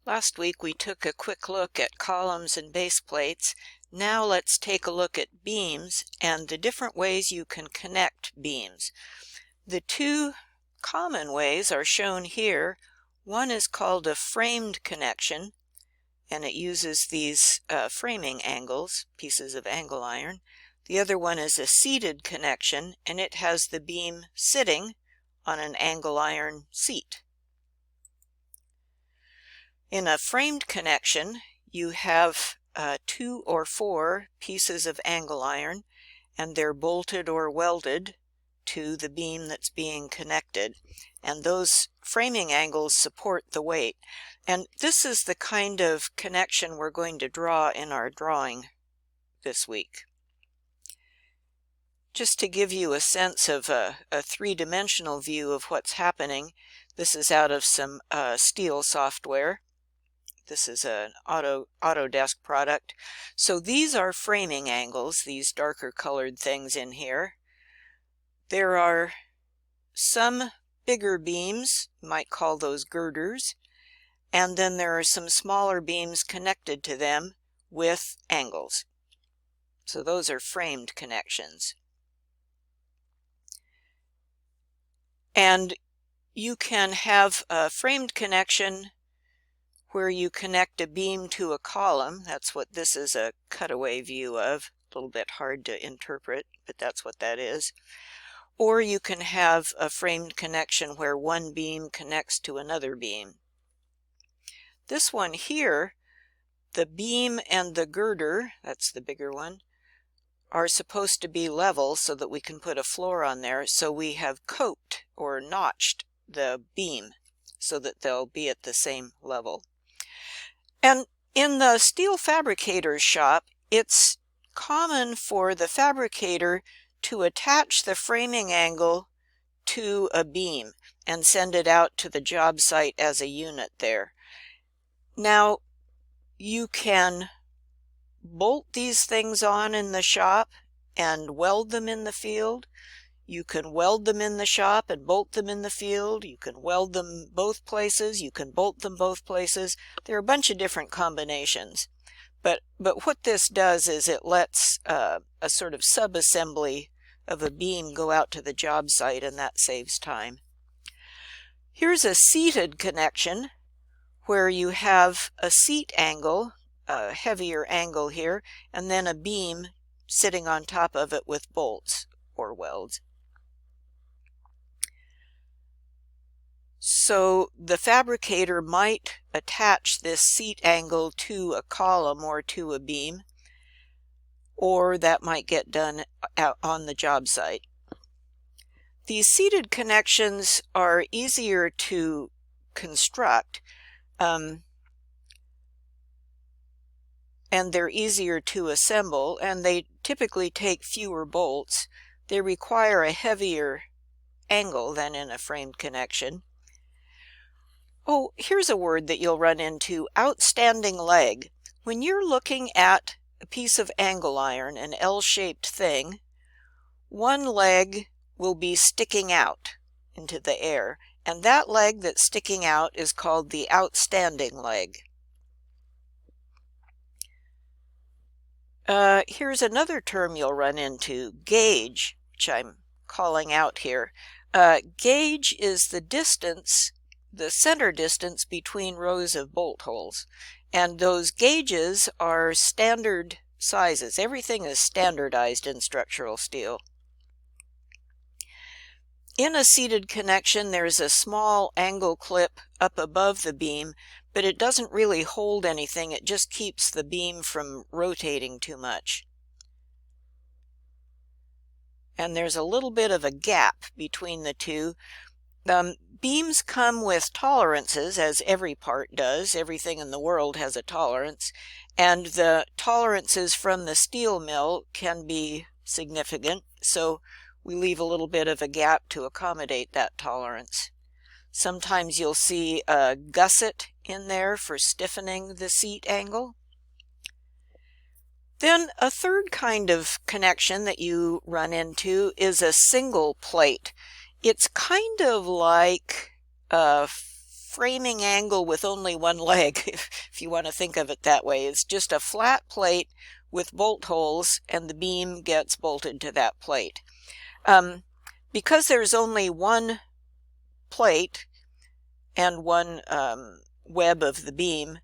Last week we took a quick look at columns and base plates. Now let's take a look at beams and the different ways you can connect beams. The two common ways are shown here. One is called a framed connection, and it uses these framing angles, pieces of angle iron. The other one is a seated connection, and it has the beam sitting on an angle iron seat. In a framed connection, you have 2 or 4 pieces of angle iron, and they're bolted or welded to the beam that's being connected. And those framing angles support the weight. And this is the kind of connection we're going to draw in our drawing this week. Just to give you a sense of a three-dimensional view of what's happening, this is out of some steel software. This is an Autodesk product. So these are framing angles, these darker colored things in here. There are some bigger beams, you might call those girders, and then there are some smaller beams connected to them with angles. So those are framed connections. And you can have a framed connection where you connect a beam to a column. That's what this is a cutaway view of. A little bit hard to interpret, but that's what that is. Or you can have a framed connection where one beam connects to another beam. This one here, the beam and the girder, that's the bigger one, are supposed to be level so that we can put a floor on there. So we have coped or notched the beam so that they'll be at the same level. And in the steel fabricator's shop, it's common for the fabricator to attach the framing angle to a beam and send it out to the job site as a unit there. Now, you can bolt these things on in the shop and weld them in the field. You can weld them in the shop and bolt them in the field. You can weld them both places. You can bolt them both places. There are a bunch of different combinations. But what this does is it lets a sort of sub-assembly of a beam go out to the job site, and that saves time. Here's a seated connection where you have a seat angle, a heavier angle here, and then a beam sitting on top of it with bolts or welds. So the fabricator might attach this seat angle to a column or to a beam, or that might get done out on the job site. These seated connections are easier to construct, and they're easier to assemble, and they typically take fewer bolts. They require a heavier angle than in a framed connection. Oh, here's a word that you'll run into, outstanding leg. When you're looking at a piece of angle iron, an L-shaped thing, one leg will be sticking out into the air, and that leg that's sticking out is called the outstanding leg. Here's another term you'll run into, gauge, which I'm calling out here. Gauge is the distance, the center distance between rows of bolt holes. And those gauges are standard sizes. Everything is standardized in structural steel. In a seated connection, there's a small angle clip up above the beam, but it doesn't really hold anything. It just keeps the beam from rotating too much. And there's a little bit of a gap between the two. Beams come with tolerances, as every part does. Everything in the world has a tolerance. And the tolerances from the steel mill can be significant, so we leave a little bit of a gap to accommodate that tolerance. Sometimes you'll see a gusset in there for stiffening the seat angle. Then a third kind of connection that you run into is a single plate. It's kind of like a framing angle with only one leg, if you want to think of it that way. It's just a flat plate with bolt holes, and the beam gets bolted to that plate. Because there's only one plate and one web of the beam,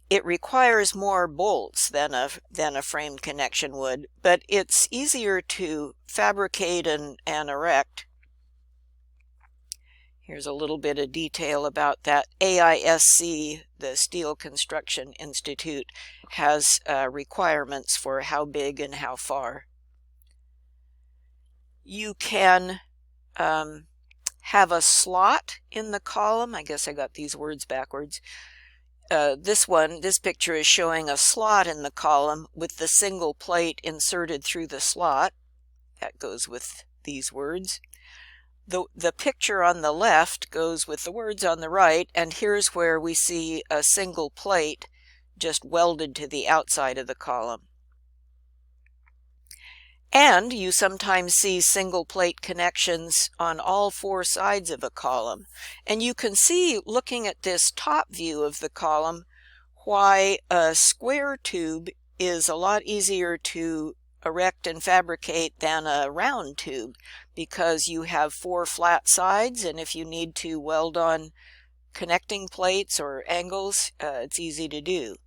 it requires more bolts than a framed connection would, but it's easier to fabricate and erect. Here's a little bit of detail about that. AISC, the Steel Construction Institute, has requirements for how big and how far. You can have a slot in the column. I guess I got these words backwards. This picture is showing a slot in the column with the single plate inserted through the slot. That goes with these words. The picture on the left goes with the words on the right, and here's where we see a single plate just welded to the outside of the column. And you sometimes see single plate connections on all four sides of a column. And you can see, looking at this top view of the column, why a square tube is a lot easier to erect and fabricate than a round tube, because you have four flat sides, and if you need to weld on connecting plates or angles, it's easy to do.